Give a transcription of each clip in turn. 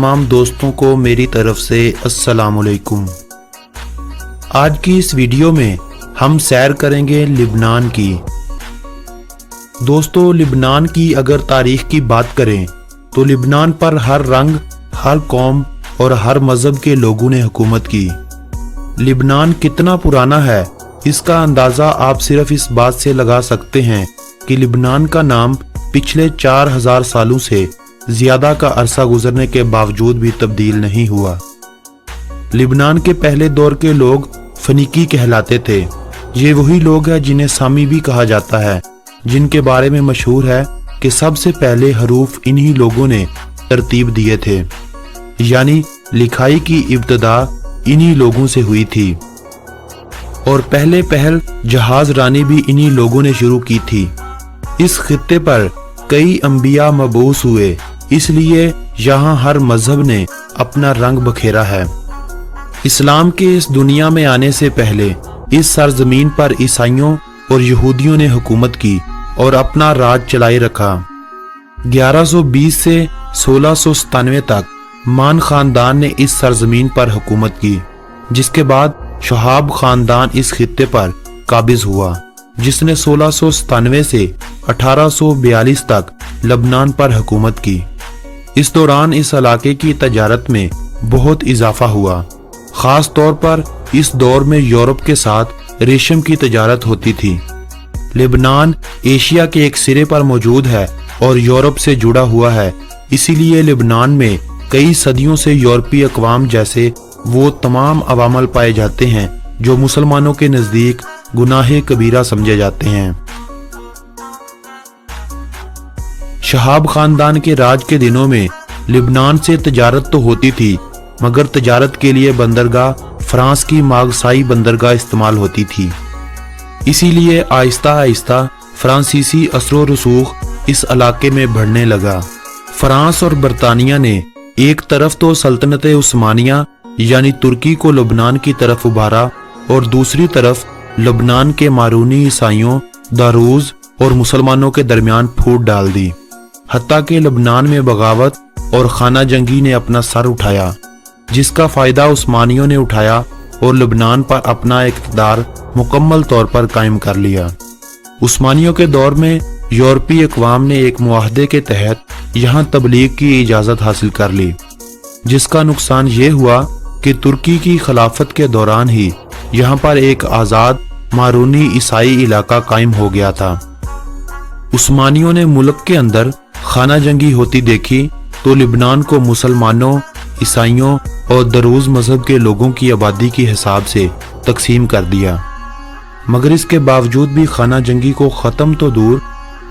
तमाम दोस्तों को मेरी तरफ से अस्सलाम वालेकुम। आज की इस वीडियो में हम सैर करेंगे लिबनान की। दोस्तों, लिबनान की अगर तारीख की बात करें तो लिबनान पर हर रंग, हर कौम और हर मज़हब के लोगों ने हुकूमत की। लिबनान कितना पुराना है इसका अंदाज़ा आप सिर्फ इस बात से लगा सकते हैं कि लिबनान का नाम पिछले 4000 सालों से ज़्यादा का अरसा गुजरने के बावजूद भी तब्दील नहीं हुआ। लिबनान के पहले दौर के लोग फनीकी कहलाते थे। ये वही लोग हैं जिन्हें सामी भी कहा जाता है, जिनके बारे में मशहूर है कि सबसे पहले हरूफ इन्हीं लोगों ने तरतीब दिए थे, यानी लिखाई की इब्तदा इन्हीं लोगों से हुई थी और पहले पहल जहाज रानी भी इन्हीं लोगों ने शुरू की थी। इस खित्ते पर कई अंबिया मबूस हुए, इसलिए यहाँ हर मजहब ने अपना रंग बखेरा है। इस्लाम के इस दुनिया में आने से पहले इस सरजमीन पर ईसाइयों और यहूदियों ने हुकूमत की और अपना राज चलाए रखा। 1120 से 1697 तक मान खानदान ने इस सरजमीन पर हुकूमत की, जिसके बाद शहाब खानदान इस खित्ते पर काबिज हुआ, जिसने 1697 से 1842 तक लबनान पर हुकूमत की। इस दौरान इस इलाके की तजारत में बहुत इजाफा हुआ। खास तौर पर इस दौर में यूरोप के साथ रेशम की तजारत होती थी। लेबनान एशिया के एक सिरे पर मौजूद है और यूरोप से जुड़ा हुआ है, इसीलिए लेबनान में कई सदियों से यूरोपीय अक़वाम जैसे वो तमाम अवामल पाए जाते हैं जो मुसलमानों के नज़दीक गुनाह कबीरा समझे जाते हैं। शहाब खानदान के राज के दिनों में लिबनान से तजारत तो होती थी, मगर तजारत के लिए बंदरगाह फ्रांस की मार्सेई बंदरगाह इस्तेमाल होती थी। इसीलिए आहिस्ता आहिस्ता फ्रांसीसी असर रसूख इस इलाके में बढ़ने लगा। फ्रांस और बरतानिया ने एक तरफ तो सल्तनत उस्मानिया यानी तुर्की को लबनान की तरफ उभारा और दूसरी तरफ लबनान के मारूनी ईसाइयों, दारूज और मुसलमानों के दरमियान फूट डाल दी। हत्ता कि लबनान में बगावत और खाना जंगी ने अपना सर उठाया, जिसका फायदा उस्मानियों ने उठाया और लबनान पर अपना इक़्तिदार मुकम्मल तौर पर कायम कर लिया। उस्मानियों के दौर में यूरोपीय अक़वाम ने एक मुआहदे के तहत यहाँ तबलीग की इजाज़त हासिल कर ली, जिसका नुकसान ये हुआ कि तुर्की की खिलाफत के दौरान ही यहाँ पर एक आज़ाद मारूनी ईसाई इलाका कायम हो गया था। उस्मानियों ने मुल्क के अंदर खाना जंगी होती देखी तो लिबनान को मुसलमानों, ईसाइयों और दरूज मजहब के लोगों की आबादी के हिसाब से तकसीम कर दिया, मगर इसके बावजूद भी खाना जंगी को ख़त्म तो दूर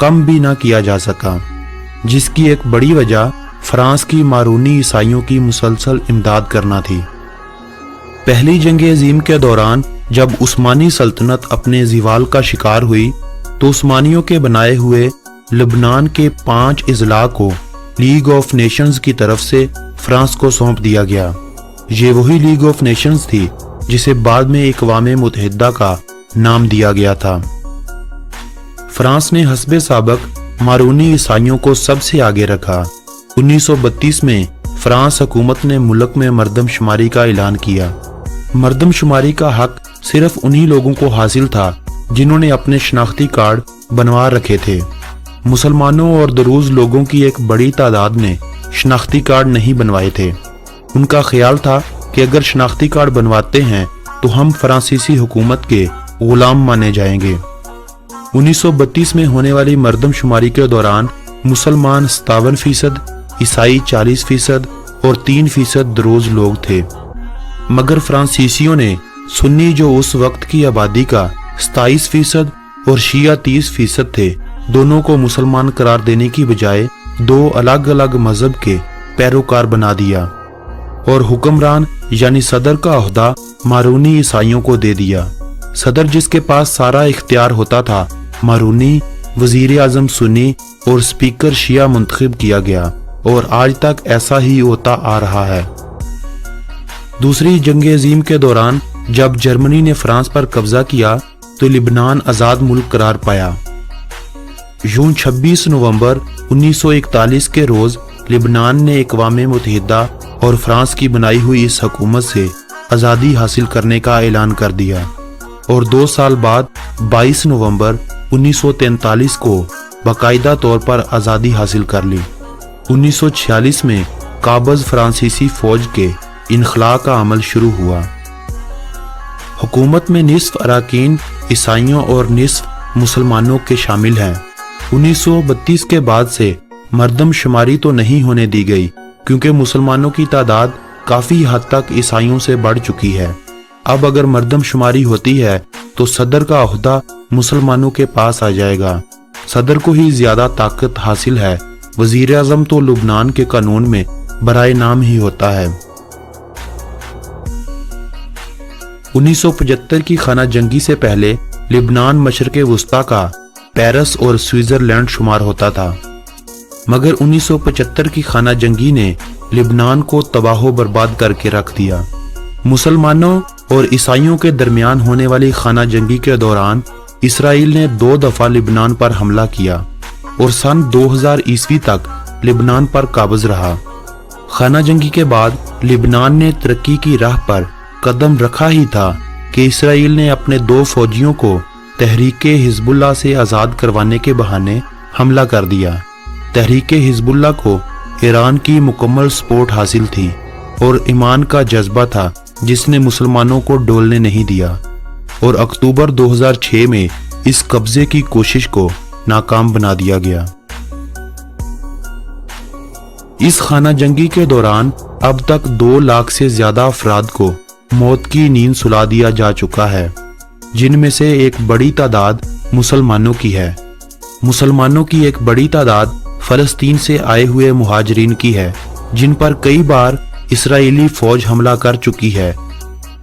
कम भी ना किया जा सका, जिसकी एक बड़ी वजह फ्रांस की मारूनी ईसाइयों की मुसलसल इमदाद करना थी। पहली जंग अजीम के दौरान जब उस्मानी सल्तनत अपने ज़वाल का शिकार हुई तो उस्मानियों के बनाए हुए लबनान के 5 अजला को लीग ऑफ नेशंस की तरफ से फ्रांस को सौंप दिया गया। ये वही लीग ऑफ नेशंस थी जिसे बाद में अक़वाम मुत्तहिदा का नाम दिया गया था। फ्रांस ने हस्बे साबक मारूनी ईसाइयों को सबसे आगे रखा। 1932 में फ्रांस हुकूमत ने मुल्क में मर्दमशुमारी का ऐलान किया। मर्दमशुमारी का हक सिर्फ उन्हीं लोगों को हासिल था जिन्होंने अपने शनाख्ती कार्ड बनवा रखे थे। मुसलमानों और दरूज लोगों की एक बड़ी तादाद ने शनाख्ती कार्ड नहीं बनवाए थे। उनका ख्याल था कि अगर शनाख्ती कार्ड बनवाते हैं तो हम फ्रांसीसी हुकूमत के गुलाम माने जाएंगे। 1932 में होने वाली मर्दमशुमारी के दौरान मुसलमान 57%, ईसाई 40% और 3% दरूज लोग थे, मगर फ्रांसीसियों ने सुन्नी जो उस वक्त की आबादी का 27% और शिया 30% थे, दोनों को मुसलमान करार देने की बजाय 2 अलग अलग मजहब के पैरोकार बना दिया और हुक्मरान यानी सदर का ओहदा मारूनी ईसाइयों को दे दिया। सदर जिसके पास सारा इख्तियार होता था, मारूनी, वजीर आजम सुन्नी और स्पीकर शिया मुंतखब किया गया और आज तक ऐसा ही होता आ रहा है। दूसरी जंग अजीम के दौरान जब जर्मनी ने फ्रांस पर कब्जा किया तो लिबनान आज़ाद मुल्क करार पाया। यूं 26 नवंबर 1941 के रोज लिबनान ने अक़वाम मुत्तहिदा اور فرانس کی بنائی ہوئی اس حکومت سے آزادی حاصل کرنے کا اعلان کر دیا اور 2 سال بعد 22 نومبر 1943 کو باقاعدہ طور پر آزادی حاصل کر لی۔ 1946 میں قابض فرانسیسی فوج کے انخلاء کا عمل شروع ہوا۔ حکومت میں نصف اراکین عیسائیوں اور نصف مسلمانوں کے شامل ہیں۔ 1932 کے بعد سے مردم شماری تو نہیں ہونے دی گئی کیونکہ مسلمانوں کی تعداد کافی حد تک عیسائیوں سے بڑھ چکی ہے۔ اب اگر مردم شماری ہوتی ہے تو صدر کا عہدہ مسلمانوں کے پاس آ جائے گا۔ صدر کو ہی زیادہ طاقت حاصل ہے، وزیر اعظم تو لبنان کے قانون میں برائے نام ہی ہوتا ہے۔ 1975 کی خانہ جنگی سے پہلے لبنان مشرق وسطیٰ کا پیرس اور سوئٹزرلینڈ شمار ہوتا تھا، مگر 1975 کی خانہ جنگی نے لبنان کو تباہ و برباد کر کے رکھ دیا۔ مسلمانوں اور عیسائیوں کے درمیان ہونے والی خانہ جنگی کے دوران اسرائیل نے 2 دفعہ لبنان پر حملہ کیا اور سن 2000 عیسوی تک لبنان پر قابض رہا۔ خانہ جنگی کے بعد لبنان نے ترقی کی راہ پر قدم رکھا ہی تھا کہ اسرائیل نے اپنے 2 فوجیوں کو تحریک حزب اللہ سے آزاد کروانے کے بہانے حملہ کر دیا۔ تحریک حزب اللہ کو ایران کی مکمل سپورٹ حاصل تھی اور ایمان کا جذبہ تھا جس نے مسلمانوں کو ڈولنے نہیں دیا، اور اکتوبر 2006 میں اس قبضے کی کوشش کو ناکام بنا دیا گیا۔ اس خانہ جنگی کے دوران اب تک 2 لاکھ سے زیادہ افراد کو موت کی نیند سلا دیا جا چکا ہے، جن میں سے ایک بڑی تعداد مسلمانوں کی ہے۔ مسلمانوں کی ایک بڑی تعداد فلسطین سے آئے ہوئے مہاجرین کی ہے، جن پر کئی بار اسرائیلی فوج حملہ کر چکی ہے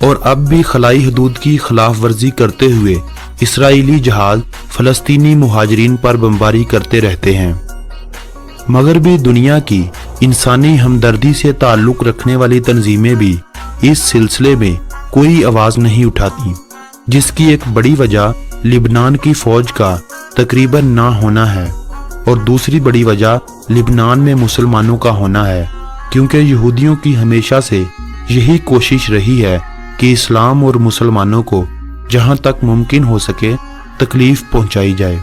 اور اب بھی خلائی حدود کی خلاف ورزی کرتے ہوئے اسرائیلی جہاز فلسطینی مہاجرین پر بمباری کرتے رہتے ہیں۔ مگر بھی دنیا کی انسانی ہمدردی سے تعلق رکھنے والی تنظیمیں بھی اس سلسلے میں کوئی آواز نہیں اٹھاتی، جس کی ایک بڑی وجہ لبنان کی فوج کا تقریباً نہ ہونا ہے اور دوسری بڑی وجہ لبنان میں مسلمانوں کا ہونا ہے، کیونکہ یہودیوں کی ہمیشہ سے یہی کوشش رہی ہے کہ اسلام اور مسلمانوں کو جہاں تک ممکن ہو سکے تکلیف پہنچائی جائے۔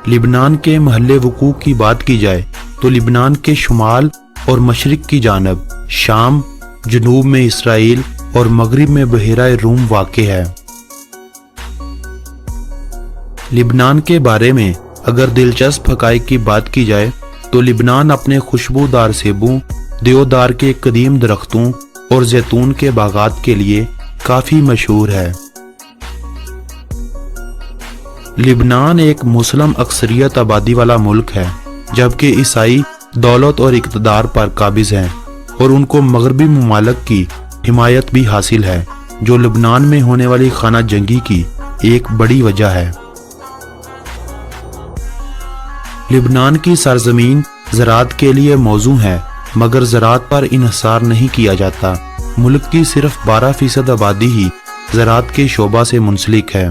لبنان کے محل وقوع کی بات کی جائے تو لبنان کے شمال اور مشرق کی جانب شام، جنوب میں اسرائیل اور مغرب میں بحیرہ روم واقع ہے۔ لبنان کے بارے میں اگر دلچسپ حقائق کی بات کی جائے تو لبنان اپنے خوشبودار سیبوں، دیودار کے قدیم درختوں اور زیتون کے باغات کے لیے کافی مشہور ہے۔ لبنان ایک مسلم اکثریت آبادی والا ملک ہے، جبکہ عیسائی دولت اور اقتدار پر قابض ہیں اور ان کو مغربی ممالک کی حمایت بھی حاصل ہے، جو لبنان میں ہونے والی خانہ جنگی کی ایک بڑی وجہ ہے۔ لبنان کی سرزمین زراعت کے لیے موزوں ہے، مگر زراعت پر انحصار نہیں کیا جاتا۔ ملک کی صرف 12% آبادی ہی زراعت کے شعبہ سے منسلک ہے۔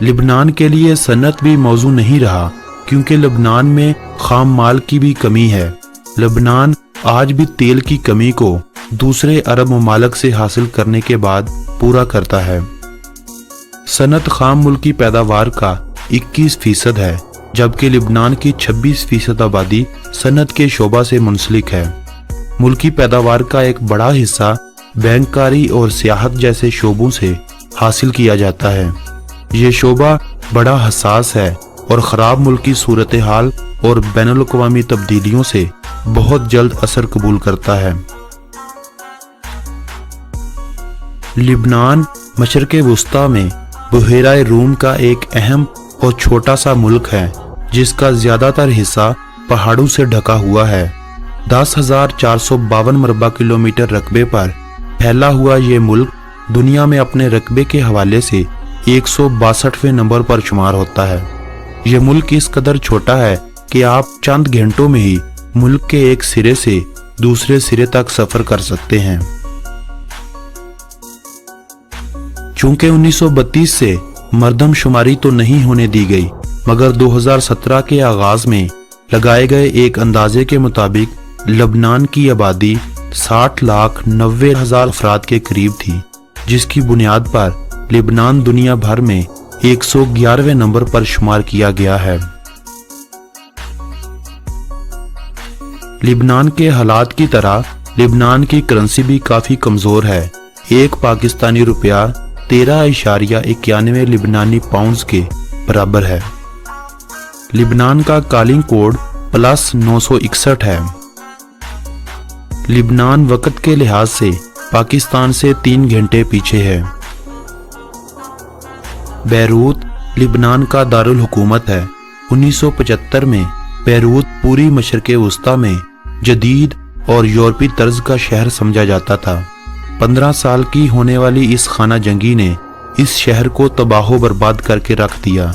لبنان کے لیے صنعت بھی موزوں نہیں رہا، کیونکہ لبنان میں خام مال کی بھی کمی ہے۔ لبنان آج بھی تیل کی کمی کو دوسرے عرب ممالک سے حاصل کرنے کے بعد پورا کرتا ہے۔ صنعت خام ملکی پیداوار کا 21% ہے، جبکہ لبنان کی 26% آبادی صنعت کے شعبہ سے منسلک ہے۔ ملکی پیداوار کا ایک بڑا حصہ بینک کاری اور سیاحت جیسے شعبوں سے حاصل کیا جاتا ہے۔ یہ شعبہ بڑا حساس ہے اور خراب ملکی صورتحال اور بین الاقوامی تبدیلیوں سے بہت جلد اثر قبول کرتا ہے۔ لبنان مشرق وسطیٰ میں بحیرہ روم کا ایک اہم اور چھوٹا سا ملک ہے، جس کا زیادہ تر حصہ پہاڑوں سے ڈھکا ہوا ہے۔ 10,452 مربع کلومیٹر رقبے پر پھیلا ہوا یہ ملک دنیا میں اپنے رقبے کے حوالے سے 162ویں نمبر پر شمار ہوتا ہے۔ یہ ملک اس قدر چھوٹا ہے کہ آپ چند گھنٹوں میں ہی ملک کے ایک سرے سے دوسرے سرے تک سفر کر سکتے ہیں۔ چونکہ 1932 سے مردم شماری تو نہیں ہونے دی گئی، مگر 2017 کے آغاز میں लगाए गए एक अंदाजे के मुताबिक लबनान की आबादी 60,90,000 अफराद के करीब थी, जिसकी बुनियाद पर लिबनान दुनिया भर में 111वें नंबर पर शुमार किया गया है। लिबनान के हालात की तरह लिबनान की करेंसी भी काफी कमजोर है। एक पाकिस्तानी रुपया 13.91 लिबनानी पाउंड्स के बराबर है। लिबनान का कॉलिंग कोड +961 है। लिबनान वक्त के लिहाज से पाकिस्तान से 3 घंटे पीछे है। बैरूत लिबनान का दारुल हुकूमत है। 1975 में बैरूत पूरी मशरक़े वस्ता में जदीद और यूरोपी तर्ज का शहर समझा जाता था। 15 साल की होने वाली इस खाना जंगी ने इस शहर को तबाह बर्बाद करके रख दिया।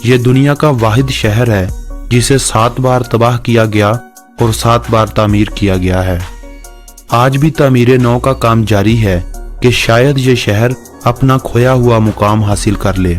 यह दुनिया का वाहिद शहर है जिसे 7 बार तबाह किया गया और 7 बार तामीर किया गया है। आज भी तामीर नौ का काम जारी है कि शायद ये शहर अपना खोया हुआ मुकाम हासिल कर ले।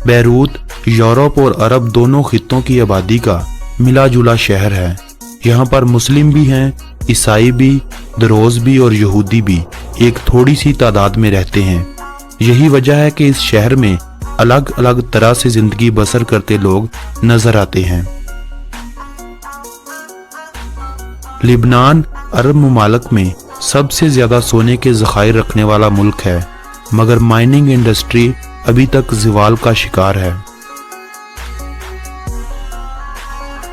बैरूत यूरोप और अरब दोनों खित्तों की आबादी का मिला जुला शहर है। यहाँ पर मुस्लिम भी हैं, ईसाई भी, दरोज भी और यहूदी भी एक थोड़ी सी तादाद में रहते हैं। यही वजह है कि इस शहर में अलग अलग तरह से जिंदगी बसर करते लोग नजर आते हैं। लिबनान अरब मुमालिक में सबसे ज्यादा सोने के ज़खायर रखने वाला मुल्क है, मगर माइनिंग इंडस्ट्री अभी तक ज़वाल का शिकार है।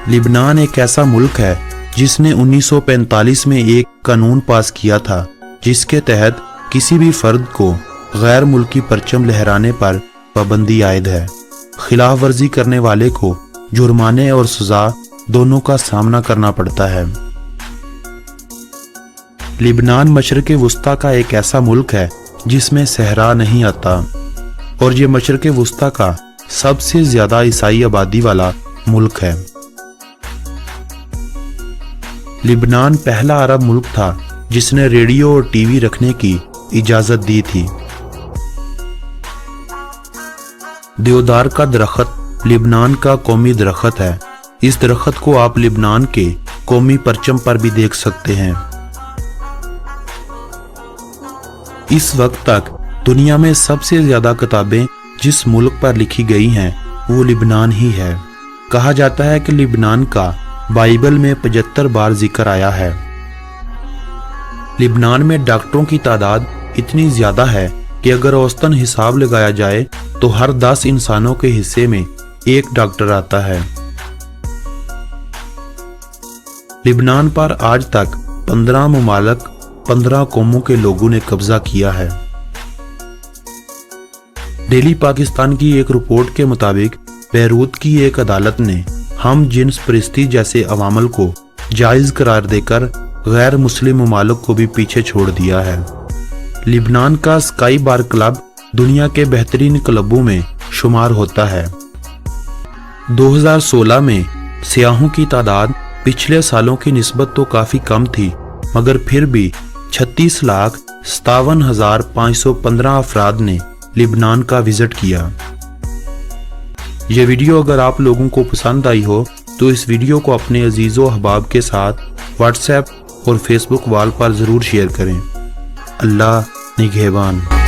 लिबनान एक ऐसा मुल्क है जिसने 1945 में एक कानून पास किया था जिसके तहत किसी भी फर्द को गैर मुल्की परचम लहराने पर पाबंदी आयद है। खिलाफ वर्जी करने वाले को जुर्माने और सजा दोनों का सामना करना पड़ता है। लिबनान मशरक़े वस्ता का एक ऐसा मुल्क है जिसमें सहरा नहीं आता और ये मशरक़े वस्ता का सबसे ज्यादा ईसाई आबादी वाला मुल्क है। लिबनान पहला अरब मुल्क था जिसने रेडियो और टीवी रखने की इजाजत दी थी। देवदार का दरख्त लिबनान का कौमी दरख्त है। इस दरख्त को आप लिबनान के कौमी परचम पर भी देख सकते हैं। इस वक्त तक दुनिया में सबसे ज्यादा किताबें जिस मुल्क पर लिखी गई हैं वो लिबनान ही है। कहा जाता है कि लिबनान का बाइबल में 75 बार जिक्र आया है। लिबनान में डॉक्टरों की तादाद इतनी ज्यादा है कि अगर औसतन हिसाब लगाया जाए तो हर 10 इंसानों के हिस्से में एक डॉक्टर आता है। लिबनान पर आज तक 15 मुमालिक 15 कौमों के लोगों ने कब्जा किया है। डेली पाकिस्तान की एक रिपोर्ट के मुताबिक बैरूत की एक अदालत ने हम जिन्स परिस्थिति जैसे अवामल को जायज करार देकर गैर मुस्लिम ममालिक को भी पीछे छोड़ दिया है। लिबनान का स्काई बार क्लब दुनिया के बेहतरीन क्लबों में शुमार होता है। 2016 में सियाहों की तादाद पिछले सालों की निस्बत तो काफी कम थी, मगर फिर भी 36,57,515 अफराद ने लिबनान का विजिट किया। यह वीडियो अगर आप लोगों को पसंद आई हो तो इस वीडियो को अपने अजीज़ो अहबाब के साथ व्हाट्सएप और फेसबुक वॉल पर ज़रूर शेयर करें। अल्लाह निगहबान।